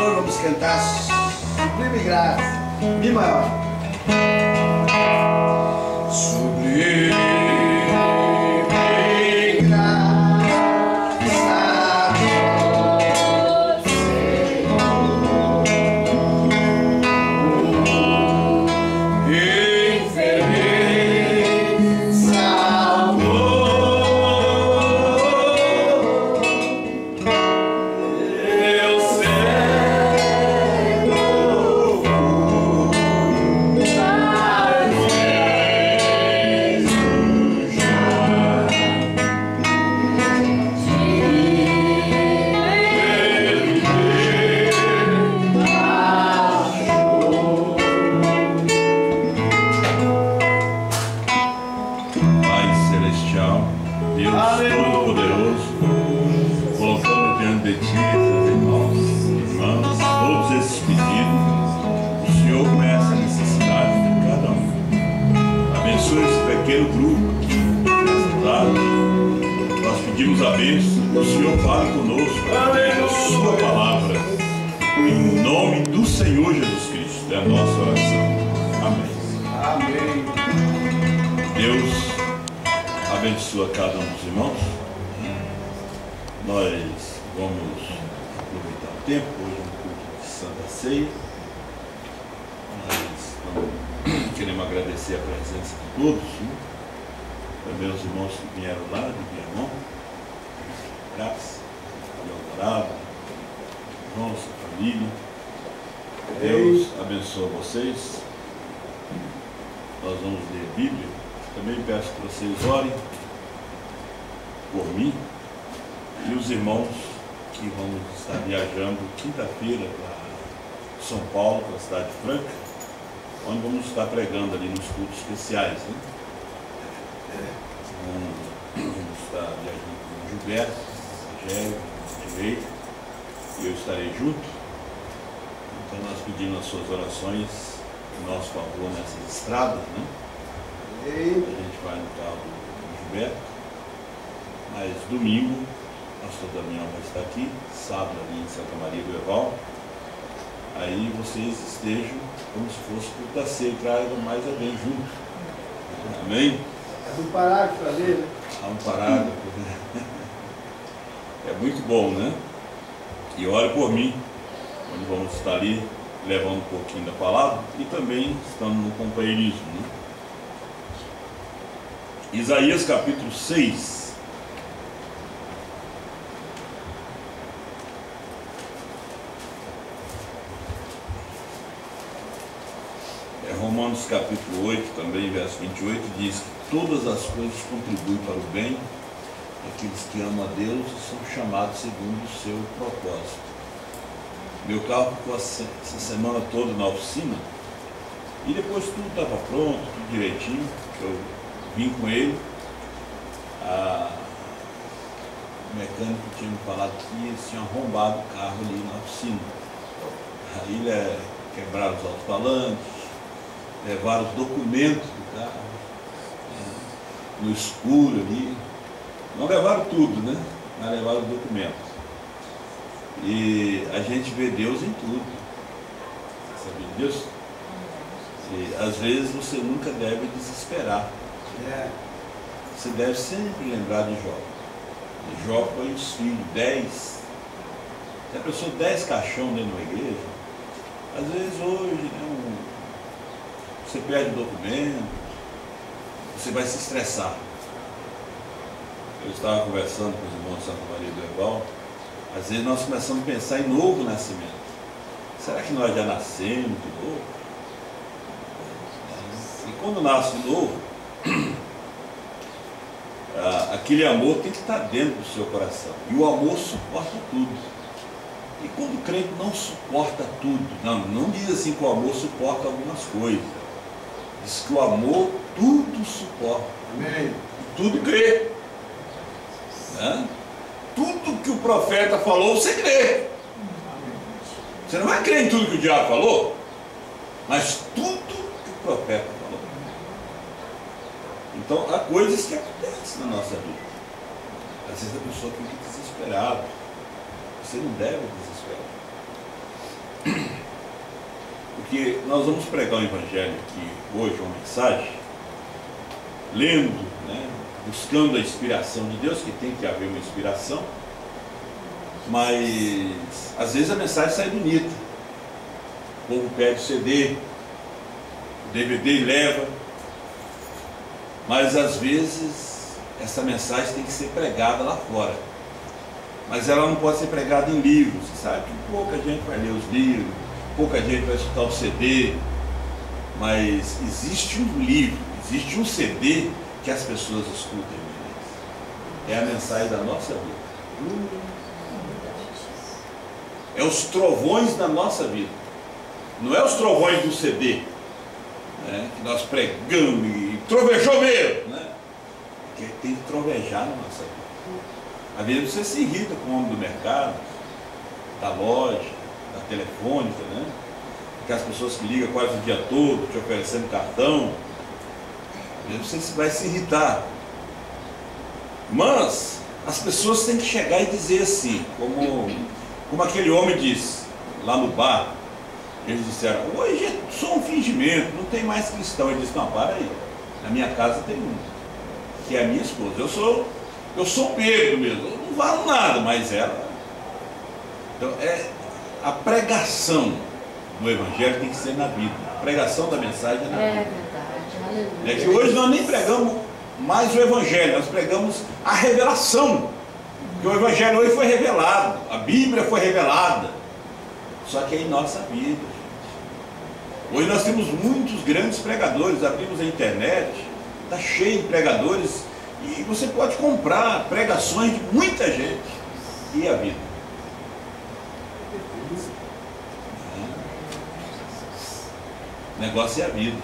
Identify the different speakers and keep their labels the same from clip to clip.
Speaker 1: Senhor, vamos cantar Sublime Graça, Mi maior. Sublime
Speaker 2: o Senhor fala conosco através da sua palavra, em nome do Senhor Jesus Cristo, é a nossa oração. Amém.
Speaker 1: Amém.
Speaker 2: Deus abençoa cada um dos irmãos. Nós vamos aproveitar o tempo, hoje é um culto de Santa Ceia. Nós queremos agradecer a presença de todos, né? Também os irmãos que vieram lá de Viamão. Graça, Alvorada, irmãos, família. Deus abençoe vocês. Nós vamos ler a Bíblia. Também peço que vocês orem por mim e os irmãos que vamos estar viajando quinta-feira para São Paulo, para a cidade de Franca, onde vamos estar pregando ali nos cultos especiais, né? Vamos estar viajando com o Gilberto, direito, e eu estarei junto. Então nós pedimos as suas orações em nosso favor nessas estradas, né? A gente vai no carro do Gilberto, mas domingo o pastor Damião vai estar aqui, sábado ali em Santa Maria do Eval. Aí vocês estejam como se fosse culto da ceia, tragam mais alguém junto. Amém?
Speaker 1: É um parágrafo para ler, né?
Speaker 2: Há um parágrafo. É muito bom, né? E ore por mim, onde vamos estar ali levando um pouquinho da palavra e também estando no companheirismo, né? Isaías capítulo 6. Romanos capítulo 8, também verso 28, diz que todas as coisas contribuem para o bem daqueles que amam a Deus e são chamados segundo o seu propósito. Meu carro ficou essa semana toda na oficina e depois tudo estava pronto, tudo direitinho. Eu vim com ele, o mecânico tinha me falado que eles tinham arrombado o carro ali na oficina. Aí quebraram os alto-falantes, levaram os documentos do carro, no escuro ali. Não levaram tudo, né? Mas levaram os documentos. E a gente vê Deus em tudo. Você sabia disso? E às vezes você nunca deve desesperar. Você deve sempre lembrar de Jó. E Jó foi os filhos, 10. Se a pessoa 10 caixão dentro de uma igreja, às vezes hoje, né, você perde o documento, você vai se estressar. Eu estava conversando com os irmãos de Santa Maria do Eval, às vezes nós começamos a pensar em novo nascimento. Será que nós já nascemos de novo? E quando nasce de novo, aquele amor tem que estar dentro do seu coração. E o amor suporta tudo. E quando o crente não suporta tudo, não diz assim que o amor suporta algumas coisas. Diz que o amor tudo suporta.
Speaker 1: Amém.
Speaker 2: Tudo crê. Né? Tudo que o profeta falou, você crê. Você não vai crer em tudo que o diabo falou, mas tudo que o profeta falou. Então há coisas que acontecem na nossa vida. Às vezes a pessoa fica desesperada. Você não deve desesperar. Porque nós vamos pregar o Evangelho aqui hoje, uma mensagem, lendo, né, buscando a inspiração de Deus, que tem que haver uma inspiração, mas às vezes a mensagem sai bonita. O povo pede o CD, o DVD e leva, mas às vezes essa mensagem tem que ser pregada lá fora. Mas ela não pode ser pregada em livros, você sabe que pouca gente vai ler os livros, pouca gente vai escutar o CD, mas existe um livro, existe um CD que as pessoas escutam. É a mensagem da nossa vida. É os trovões da nossa vida. Não é os trovões do CD, né, que nós pregamos e trovejou mesmo, né? Porque tem que trovejar na nossa vida. Às vezes você se irrita com o homem do mercado, da loja, da telefônica, né? Aquelas pessoas que ligam quase o dia todo, te oferecendo cartão. Às vezes você vai se irritar. Mas as pessoas têm que chegar e dizer assim, como aquele homem disse lá no bar. Eles disseram, hoje é só um fingimento, não tem mais cristão. Ele disse, não, para aí, na minha casa tem um, que é a minha esposa. Eu sou Pedro mesmo, eu não valo nada, mas ela... Então, a pregação do Evangelho tem que ser na vida. A pregação da mensagem é na vida.
Speaker 3: É verdade, aleluia.
Speaker 2: É que hoje nós nem pregamos mais o Evangelho, nós pregamos a revelação. Porque o Evangelho hoje foi revelado, a Bíblia foi revelada, só que é em nossa vida, gente. Hoje nós temos muitos grandes pregadores, abrimos a internet, está cheio de pregadores, e você pode comprar pregações de muita gente. E a vida? O negócio é a vida.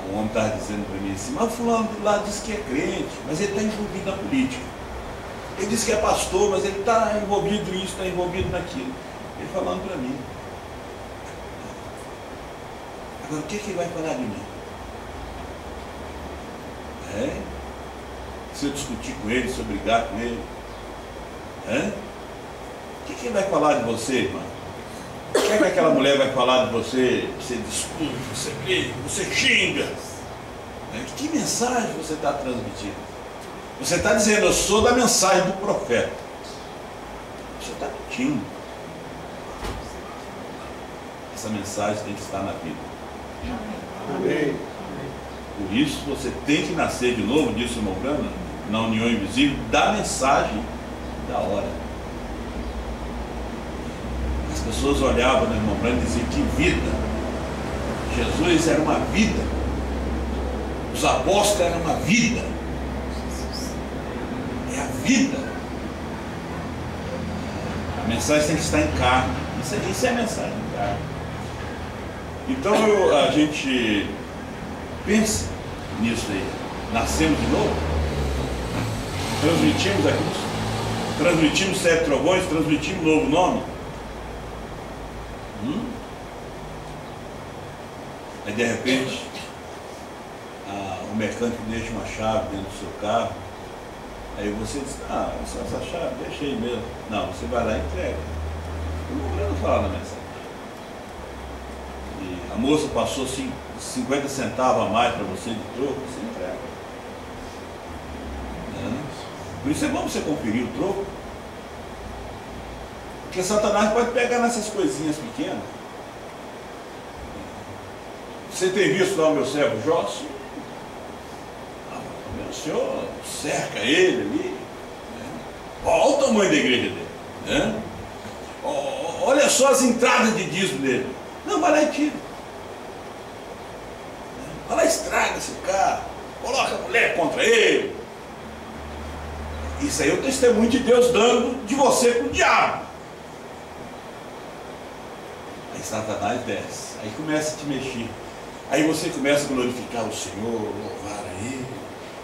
Speaker 2: Um homem estava dizendo para mim assim, mas fulano do lado diz que é crente, mas ele está envolvido na política. Ele diz que é pastor, mas ele está envolvido nisso, está envolvido naquilo. Ele falando para mim. Agora, o que ele vai falar de mim? Se eu discutir com ele, se eu brigar com ele, o que ele vai falar de você, irmão? O que aquela mulher vai falar de você? Você discute, você briga, você xinga. Que mensagem você está transmitindo? Você está dizendo, eu sou da mensagem do profeta. Você está mentindo. Essa mensagem tem que estar na vida.
Speaker 1: Amém.
Speaker 2: Por isso você tem que nascer de novo, disse o irmão Branham, na união invisível, da mensagem da hora. As pessoas olhavam no irmão Branham e diziam, que vida! Jesus era uma vida. Os apóstolos eram uma vida. É a vida. A mensagem tem que estar em carne. Isso é a mensagem em carne. Então a gente pensa nisso aí. Nascemos de novo. Transmitimos aquilo. Transmitimos 7 trovões, transmitimos um novo nome. Aí de repente o mecânico deixa uma chave dentro do seu carro. Aí você diz, essa chave, deixa aí mesmo. Não, você vai lá e entrega. Eu não falo na mensagem. E a moça passou 50 centavos a mais para você de troco, você entrega. Por isso é bom você conferir o troco. Porque Satanás pode pegar nessas coisinhas pequenas. Você tem visto lá o meu servo Jó? O senhor cerca ele ali. Olha o tamanho da igreja dele. Olha só as entradas de dízimo dele. Não, vai lá e tira. Vai lá e estraga esse carro. Coloca a mulher contra ele. Isso aí é o testemunho de Deus dando de você para o diabo. Aí Satanás desce. Aí começa a te mexer. Aí você começa a glorificar o Senhor, louvar a Ele.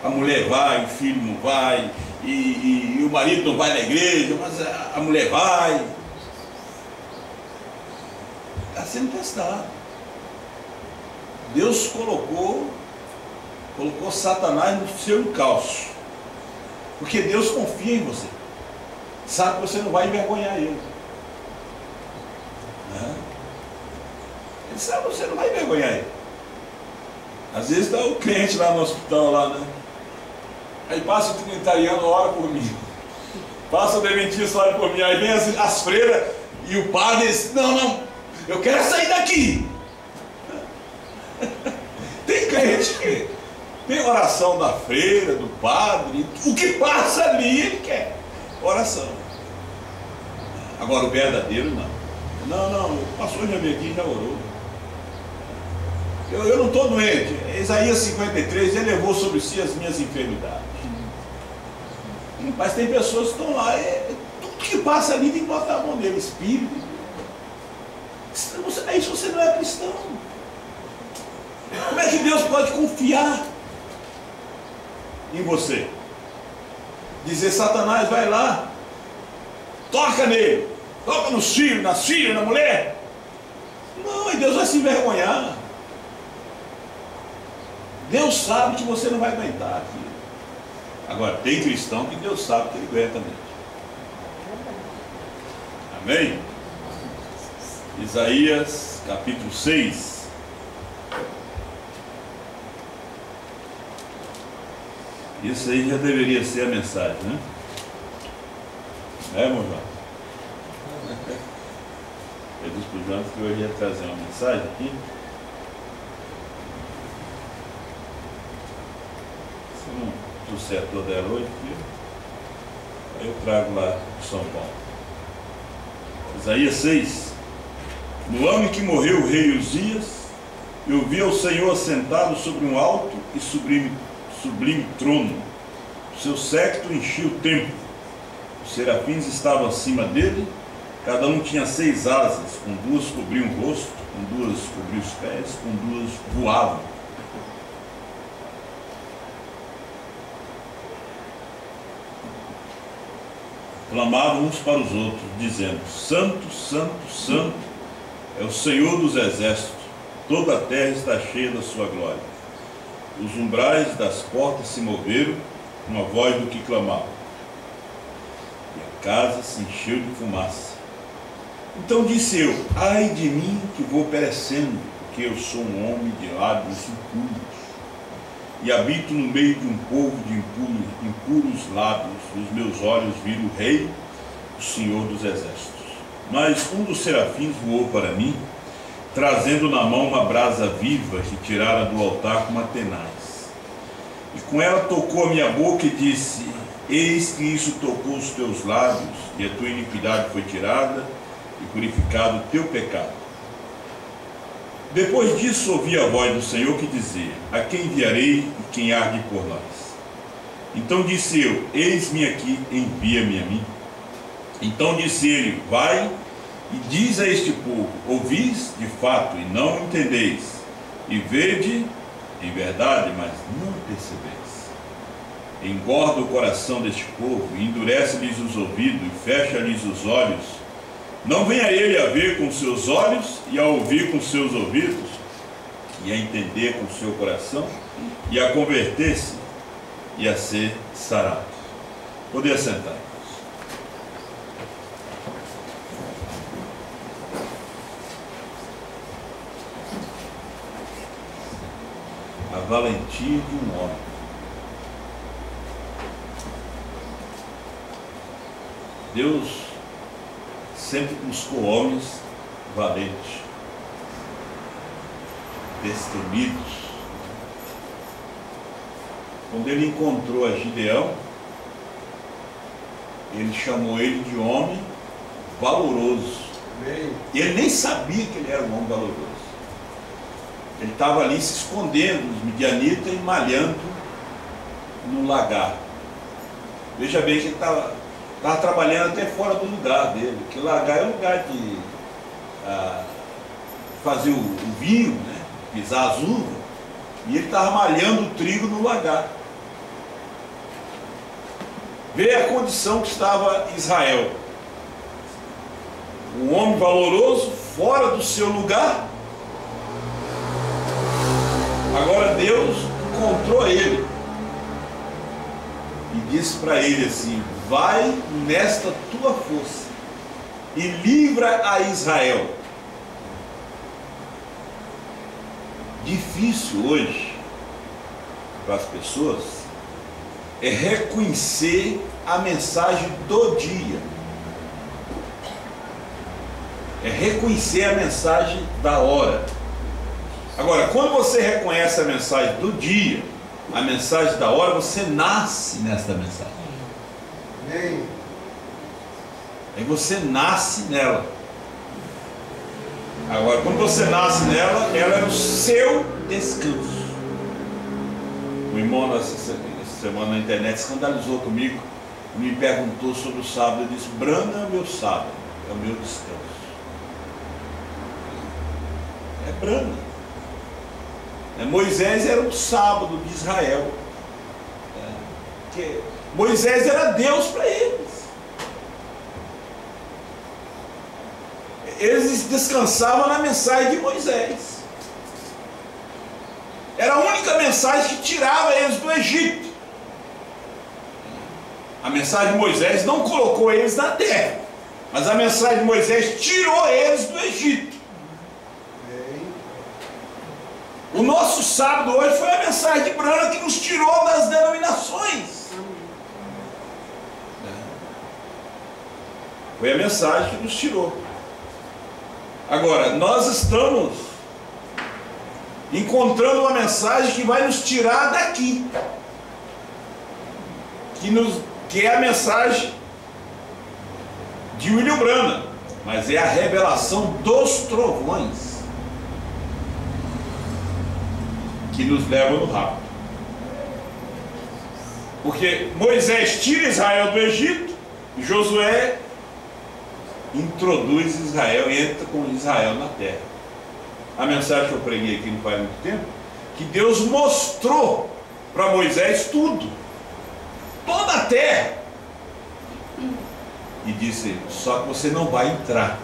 Speaker 2: A mulher vai, o filho não vai, e o marido não vai na igreja, mas a mulher vai. Está sendo testado. Deus colocou Satanás no seu encalço. Porque Deus confia em você. Sabe que você não vai envergonhar ele. Ele sabe, você não vai envergonhar ele. Às vezes está o cliente lá no hospital, lá, né? Aí passa o trinitariano, ora por mim. Passa o adventista, ora por mim. Aí vem as freiras e o padre diz, não, eu quero sair daqui. Tem crente que tem oração da freira, do padre, o que passa ali ele quer oração. Agora o verdadeiro não, o pastor já veio aqui e já orou. Eu não estou doente. Isaías 53, ele levou sobre si as minhas enfermidades. Mas tem pessoas que estão lá, tudo que passa ali tem que botar a mão nele, espírito. Aí você não é cristão. Como é que Deus pode confiar em você? Dizer, Satanás, vai lá, toca nele, toca nos filhos, nas filhas, na mulher. Não, e Deus vai se envergonhar. Deus sabe que você não vai aguentar aqui. Agora, tem cristão que Deus sabe que ele aguenta mesmo. Amém? Isaías capítulo 6. Isso aí já deveria ser a mensagem, né? É, irmão João? Eu disse para o João que eu ia trazer uma mensagem aqui. Se não trouxer toda ela hoje, aí eu trago lá de São Paulo. Isaías 6. No ano em que morreu o rei Uzias, eu vi o Senhor assentado sobre um alto e sublime trono. O seu séquito enchia o templo. Os serafins estavam acima dele, cada um tinha 6 asas, com 2 cobriam o rosto, com 2 cobriam os pés, com 2 voavam. Clamavam uns para os outros, dizendo, Santo, Santo, Santo é o Senhor dos exércitos, toda a terra está cheia da sua glória. Os umbrais das portas se moveram com a voz do que clamava, e a casa se encheu de fumaça. Então disse eu, ai de mim que vou perecendo, porque eu sou um homem de lábios impuros, e habito no meio de um povo de impuros lábios. Os meus olhos viram o Rei, o Senhor dos exércitos. Mas um dos serafins voou para mim, trazendo na mão uma brasa viva que tirara do altar com uma tenaz. E com ela tocou a minha boca e disse, eis que isso tocou os teus lábios, e a tua iniquidade foi tirada, e purificado o teu pecado. Depois disso ouvi a voz do Senhor que dizia, a quem enviarei e quem há de ir por nós? Então disse eu, eis-me aqui, envia-me a mim. Então disse ele, vai e diz a este povo, ouvis de fato e não entendeis, e vede em verdade, mas não percebeis. Engorda o coração deste povo, e endurece-lhes os ouvidos, e fecha-lhes os olhos. Não venha ele a ver com seus olhos, e a ouvir com seus ouvidos, e a entender com seu coração, e a converter-se, e a ser sarado. Poder sentar. A valentia de um homem. Deus sempre buscou homens valentes, destemidos. Quando ele encontrou a Gideão, ele chamou ele de homem valoroso. E ele nem sabia que ele era um homem valoroso. Ele estava ali se escondendo dos midianitas e malhando no lagar. Veja bem que ele estava trabalhando até fora do lugar dele, porque o lagar é o lugar de fazer o vinho, né? Pisar as uvas, e ele estava malhando o trigo no lagar. Vê a condição que estava Israel. Um homem valoroso, fora do seu lugar. Agora Deus encontrou ele e disse para ele assim, vai nesta tua força e livra a Israel. difícil hoje para as pessoas é reconhecer a mensagem do dia. É reconhecer a mensagem da hora. Agora, quando você reconhece a mensagem do dia, a mensagem da hora, você nasce nesta mensagem.
Speaker 1: Amém.
Speaker 2: Aí você nasce nela. Agora, quando você nasce nela, ela é o seu descanso. O irmão, essa semana na internet, escandalizou comigo, me perguntou sobre o sábado. Eu disse: Brana é o meu sábado, é o meu descanso. É Brana. Moisés era o sábado de Israel. Porque Moisés era Deus para eles. Eles descansavam na mensagem de Moisés. Era a única mensagem que tirava eles do Egito. A mensagem de Moisés não colocou eles na terra, mas a mensagem de Moisés tirou eles do Egito. O nosso sábado hoje foi a mensagem de Brana que nos tirou das denominações. Foi a mensagem que nos tirou. Agora, nós estamos encontrando uma mensagem que vai nos tirar daqui. Que é a mensagem de William Branham, mas é a revelação dos trovões que nos leva no rapto. Porque Moisés tira Israel do Egito e Josué introduz Israel, entra com Israel na terra. A mensagem que eu preguei aqui não faz muito tempo, que Deus mostrou para Moisés tudo, toda a terra, e disse: só que você não vai entrar.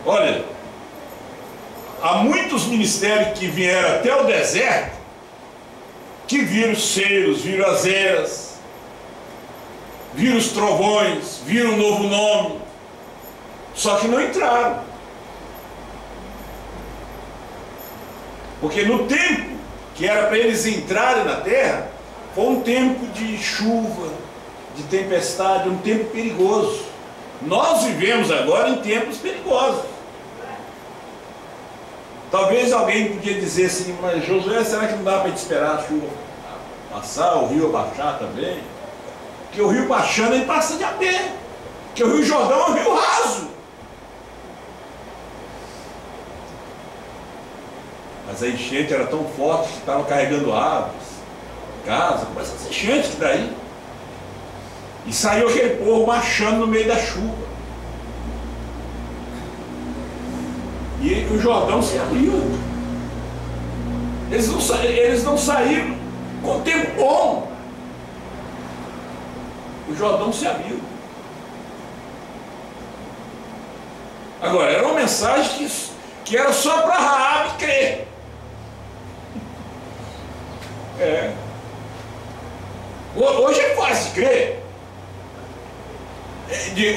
Speaker 2: Olha, há muitos ministérios que vieram até o deserto, que viram os selos, viram as eras, viram os trovões, viram o novo nome, só que não entraram. Porque no tempo que era para eles entrarem na terra, foi um tempo de chuva, de tempestade, um tempo perigoso. Nós vivemos agora em tempos perigosos. Talvez alguém podia dizer assim: mas Josué, será que não dá para gente esperar a chuva passar, o rio abaixar também? Porque o rio baixando ele passa de a pé, porque o rio Jordão é um rio raso. Mas a enchente era tão forte que estava carregando árvores, casa, começa a ser enchente que daí. E saiu aquele povo marchando no meio da chuva. E o Jordão se abriu. Eles não saíram com tempo bom. O Jordão se abriu. Agora, era uma mensagem que era só para Raabe crer. Hoje é fácil de crer.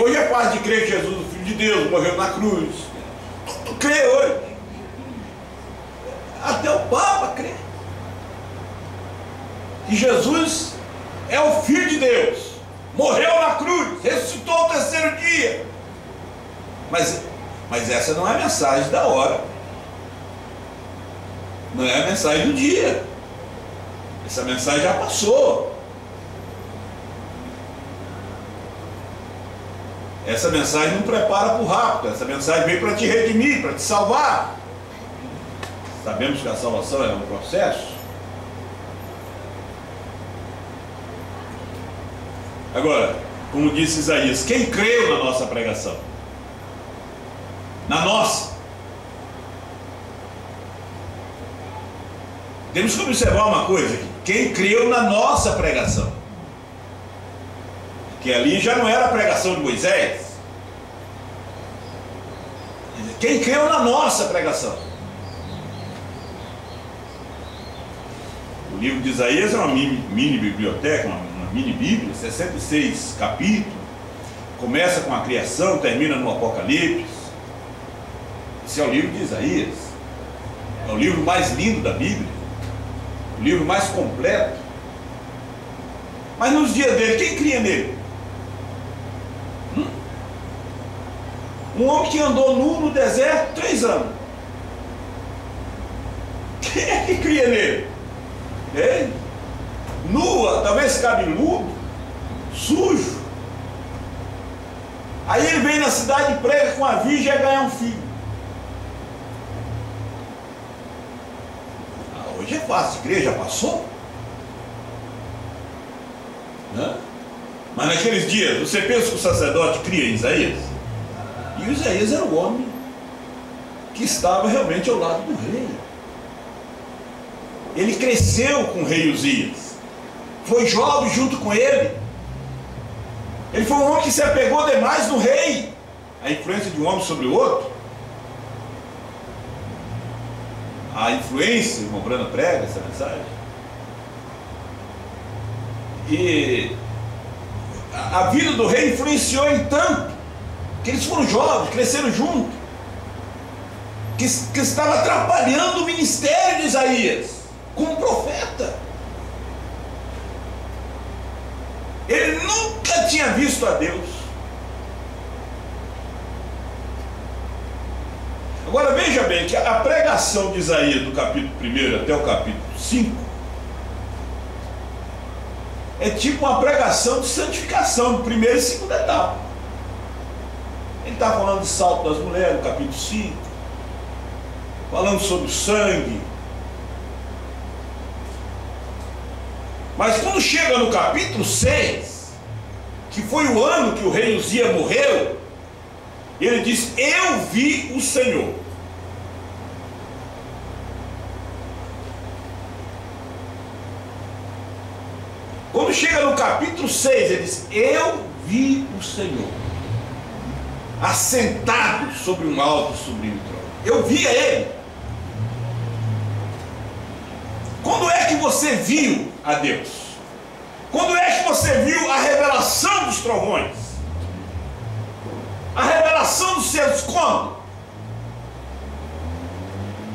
Speaker 2: Hoje é fácil de crer que Jesus, o Filho de Deus, morreu na cruz. Tu crê hoje. Até o Papa crê que Jesus é o Filho de Deus, morreu na cruz, ressuscitou ao terceiro dia. Mas essa não é a mensagem da hora, não é a mensagem do dia. Essa mensagem já passou. Essa mensagem não prepara para o rapto. Essa mensagem veio para te redimir, para te salvar. Sabemos que a salvação é um processo. Agora, como disse Isaías, quem creu na nossa pregação? Na nossa. Temos que observar uma coisa aqui. Quem creu na nossa pregação? Que ali já não era a pregação de Moisés. Quem creu na nossa pregação? O livro de Isaías é uma mini biblioteca, uma mini bíblia, 66 capítulos. Começa com a criação, termina no Apocalipse. Esse é o livro de Isaías. É o livro mais lindo da Bíblia. O livro mais completo. Mas nos dias dele, quem cria nele? Um homem que andou nu no deserto 3 anos. Quem é que cria nele? Ele? Nua, talvez cabeludo, sujo. Aí ele vem na cidade e prega com a virgem e ganha um filho. Hoje é fácil, a igreja passou. Né? Mas naqueles dias, você pensa que o sacerdote cria Isaías? E o Isaías era o homem que estava realmente ao lado do rei. Ele cresceu com o rei Uzias. Foi jovem junto com ele. Ele foi um homem que se apegou demais no rei. A influência de um homem sobre o outro. A influência, o irmão Brana prega essa mensagem. E a vida do rei influenciou em tanto que eles foram jovens, cresceram juntos, que estava atrapalhando o ministério de Isaías como profeta. Ele nunca tinha visto a Deus. Agora veja bem que a pregação de Isaías do capítulo 1 até o capítulo 5 é tipo uma pregação de santificação, de primeira e segunda etapa. Ele está falando de salto das mulheres no capítulo 5, falando sobre o sangue. Mas quando chega no capítulo 6, que foi o ano que o rei Uzias morreu, ele diz: eu vi o Senhor. Quando chega no capítulo 6, ele diz: eu vi o Senhor assentado sobre um alto e sublime trono. Eu via ele. Quando é que você viu a Deus? Quando é que você viu a revelação dos trovões? A revelação dos céus? Quando?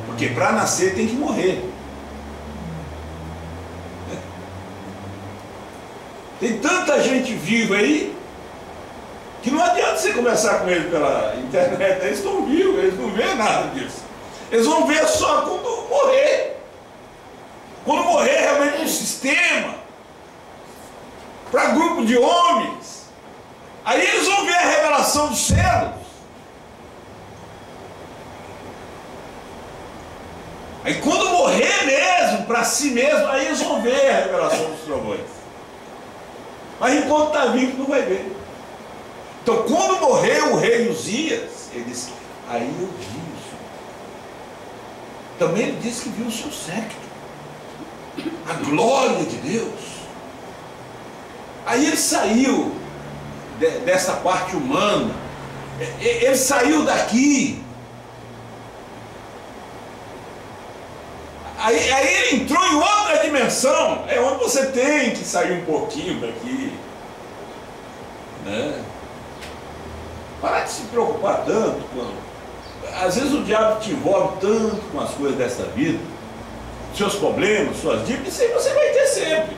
Speaker 2: Porque para nascer tem que morrer. Tem tanta gente viva aí que não adianta você conversar com eles pela internet. Eles estão vivos, eles não veem nada disso. Eles vão ver só quando morrer. Quando morrer realmente um sistema para grupo de homens, aí eles vão ver a revelação dos céus. Aí quando morrer mesmo, para si mesmo, aí eles vão ver a revelação dos trovões. Mas enquanto está vivo não vai ver. Então quando morreu o rei Uzias, ele disse: aí eu vi o Senhor. Também ele disse que viu o seu séquito, a glória de Deus. Aí ele saiu dessa parte humana, ele saiu daqui. Aí ele entrou em outra dimensão, é onde você tem que sair um pouquinho daqui, né? Parar de se preocupar tanto às vezes o diabo te envolve tanto com as coisas dessa vida, seus problemas, suas dívidas, isso aí você vai ter sempre.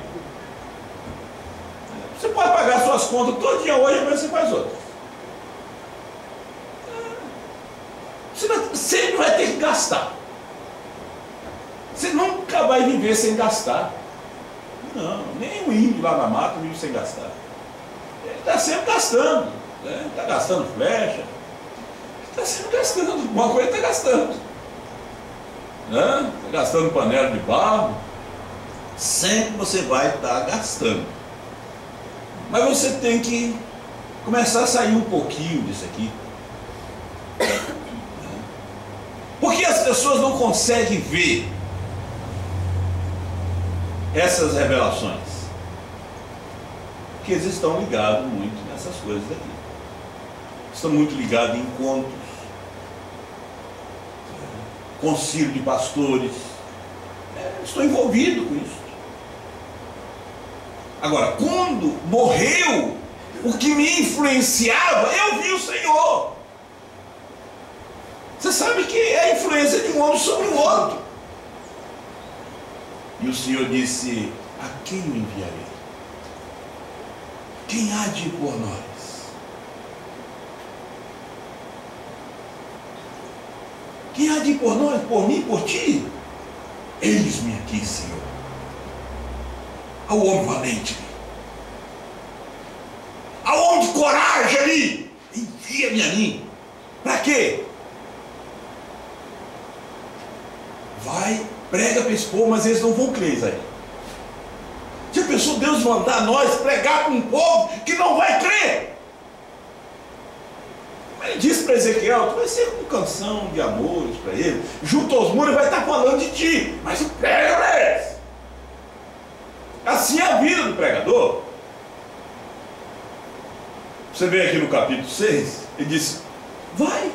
Speaker 2: Você pode pagar suas contas todo dia hoje, amanhã você faz outras. Você sempre vai ter que gastar. Você nunca vai viver sem gastar. Não, nem o índio lá na mata vive sem gastar. Ele está sempre gastando, né? Está gastando flecha, está sempre gastando, alguma coisa está gastando, né? Está gastando panela de barro. Sempre você vai estar gastando. Mas você tem que começar a sair um pouquinho disso aqui. Porque as pessoas não conseguem ver essas revelações? Porque eles estão ligados muito nessas coisas aqui. Estão muito ligados em encontros, concílio de pastores. Estou envolvido com isso. Agora, quando morreu o que me influenciava, eu vi o Senhor. Você sabe que é a influência de um homem sobre o outro. E o Senhor disse: a quem eu enviarei? Quem há de ir por nós? Quem há de ir por nós? Por mim, por ti? Eis-me aqui, Senhor. Ao homem valente, ao homem de coragem ali, envia-me a mim. Para quê? Vai, prega para esse povo, mas eles não vão crer, Isaías. Já pensou Deus mandar nós pregar para um povo que não vai crer? Ele disse para Ezequiel: tu vai ser com canção de amores para ele, junto aos muros vai estar falando de ti, mas prega para eles. Assim é a vida do pregador. Você vê aqui no capítulo 6, ele disse: vai,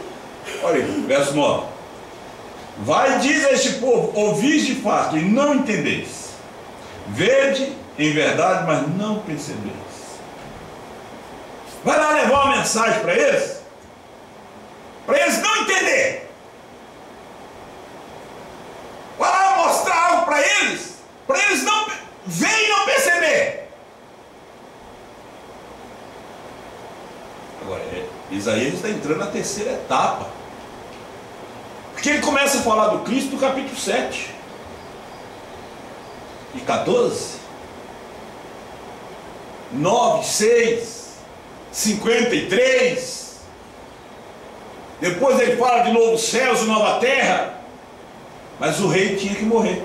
Speaker 2: olha aí, verso 9: vai e diz a este povo: ouvis de fato e não entendeis, vede em verdade, mas não percebeis. Vai lá levar uma mensagem para eles não entender. Vai lá mostrar algo para eles não ver e não perceber. Agora, Isaías está entrando na terceira etapa, porque ele começa a falar do Cristo no capítulo 7 e 14, 9, 6, 53. Depois ele fala de novos céus e nova terra, mas o rei tinha que morrer.